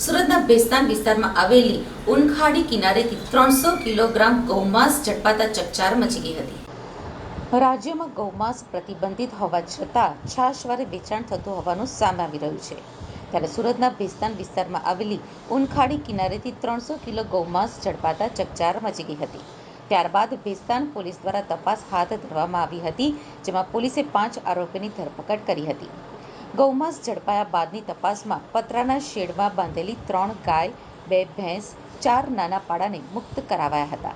સુરતના ભેસ્તાન વિસ્તારમાં આવેલી ઉનખાડી કિનારેથી 300 કિલોગ્રામ ગૌમાંસ ઝડપાતા ચકચાર મચી ગઈ હતી। રાજ્યમાં ગૌમાંસ પ્રતિબંધિત હોવા છતાં છાશવારે વેચાણ થતું હોવાનું સામે આવી રહ્યું છે। ત્યારે સુરતના ભેસ્તાન વિસ્તારમાં આવેલી ઉનખાડી કિનારેથી 300 કિલો ગૌમાંસ ઝડપાતા ચકચાર મચી ગઈ હતી। ત્યારબાદ ભેસ્તાન પોલીસ દ્વારા તપાસ હાથ ધરવામાં આવી હતી, જેમાં પોલીસે 5 આરોપીની ધરપકડ કરી હતી। ગૌમાંસ ઝડપાયા બાદની તપાસમાં પતરાના શેડમાં બાંધેલી 3 ગાય, 2 ભેંસ, 4 નાના પાડાને મુક્ત કરાવાયા હતા।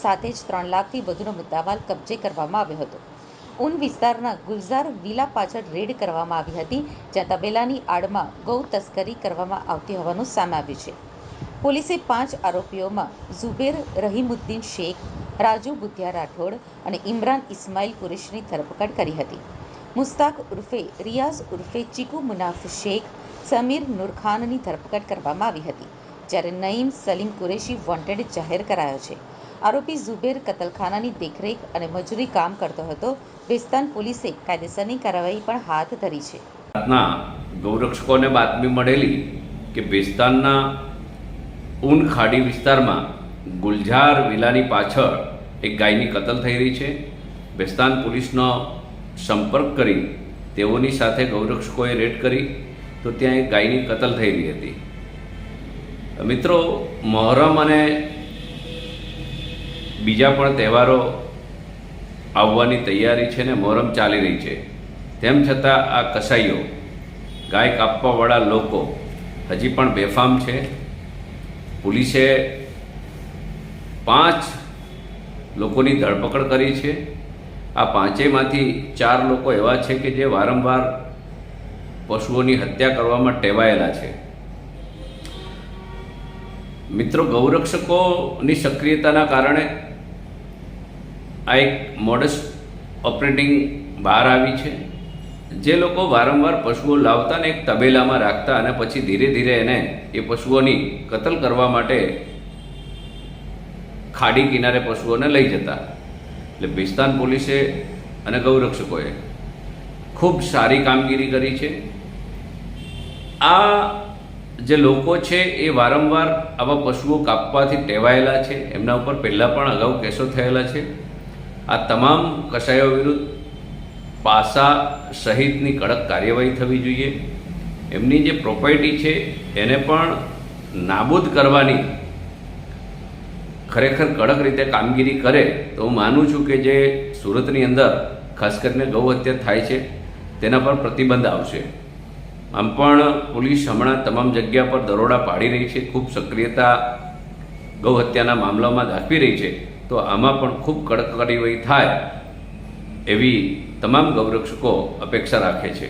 સાથે જ 3 લાખથી વધુનો મુદ્દામાલ કબજે કરવામાં આવ્યો હતો। ઉન વિસ્તારના ગુલઝાર વિલા પાછળ રેડ કરવામાં આવી હતી, જ્યાં તબેલાની આડમાં ગૌ તસ્કરી કરવામાં આવતી હોવાનું સામે આવ્યું છે। પોલીસે 5 આરોપીઓમાં ઝુબેર રહીમુદ્દીન શેખ, રાજુ બુધિયા રાઠોડ અને ઇમરાન ઇસ્માઇલ કુરેશીની ધરપકડ કરી હતી। મુસ્તાક ઉર્ફે રિયાઝ ઉર્ફે ચીકુ મુનાફ શેખ, સમીર નૂરખાનની ધરપકડ કરવામાં આવી હતી, જ્યારે નઈમ સલીમ કુરેશી વોન્ટેડ જાહેર કરાયો છે। આરોપી ઝુબેર કતલખાનાની દેખરેખ અને મજૂરી કામ કરતો હતો। ભેસ્તાન પોલીસે કાયદેસરની કાર્યવાહી પણ હાથ ધરી છે। ગૌરક્ષકોને બાતમી મળેલી કે ભેસ્તાનના ઉન ખાડી વિસ્તારમાં ગુલઝાર વિલાની પાછળ એક ગાયની કતલ થઈ રહી છે। ભેસ્તાન પોલીસનો સંપર્ક કરી તેઓની સાથે ગૌરક્ષકોએ રેડ કરી તો ત્યાં એક ગાયની કતલ થઈ રહી હતી। મિત્રો, મહોરમ અને બીજા પણ તહેવારો આવવાની તૈયારી છે ને મહોરમ ચાલી રહી છે, તેમ છતાં આ કસાઈઓ, ગાય કાપવાવાળા લોકો હજી પણ બેફામ છે। પોલીસે 5 લોકોની ધરપકડ કરી છે। આ 5માંથી 4 લોકો એવા છે કે જે વારંવાર પશુઓની હત્યા કરવામાં ટેવાયેલા છે। મિત્રો, ગૌરક્ષકોની સક્રિયતાના કારણે આ એક મોડસ ઓપરેટિંગ બહાર આવી છે। જે લોકો વારંવાર પશુઓ લાવતા ને એક તબેલામાં રાખતા અને પછી ધીરે ધીરે એને એ પશુઓની કતલ કરવા માટે ખાડી કિનારે પશુઓને લઈ જતા। એટલે ભેસ્તાન પોલીસે અને ગૌરક્ષકોએ ખૂબ સારી કામગીરી કરી છે। આ જે લોકો છે એ વારંવાર આવા પશુઓ કાપવાથી ટેવાયેલા છે, એમના ઉપર પહેલાં પણ અગાઉ કેસો થયેલા છે। આ તમામ કસાઈઓ વિરુદ્ધ પાસા સહિતની કડક કાર્યવાહી થવી જોઈએ। એમની જે પ્રોપર્ટી છે એને પણ નાબૂદ કરવાની ખરેખર કડક રીતે કામગીરી કરે તો હું માનું છું કે જે સુરતની અંદર ખાસ કરીને ગૌ હત્યા થાય છે તેના પર પ્રતિબંધ આવશે। આમ પણ પોલીસ હમણાં તમામ જગ્યા પર દરોડા પાડી રહી છે, ખૂબ સક્રિયતા ગૌ હત્યાના મામલામાં દાખવી રહી છે। તો આમાં પણ ખૂબ કડક કાર્યવાહી થાય એવી તમામ ગૌરક્ષકો અપેક્ષા રાખે છે।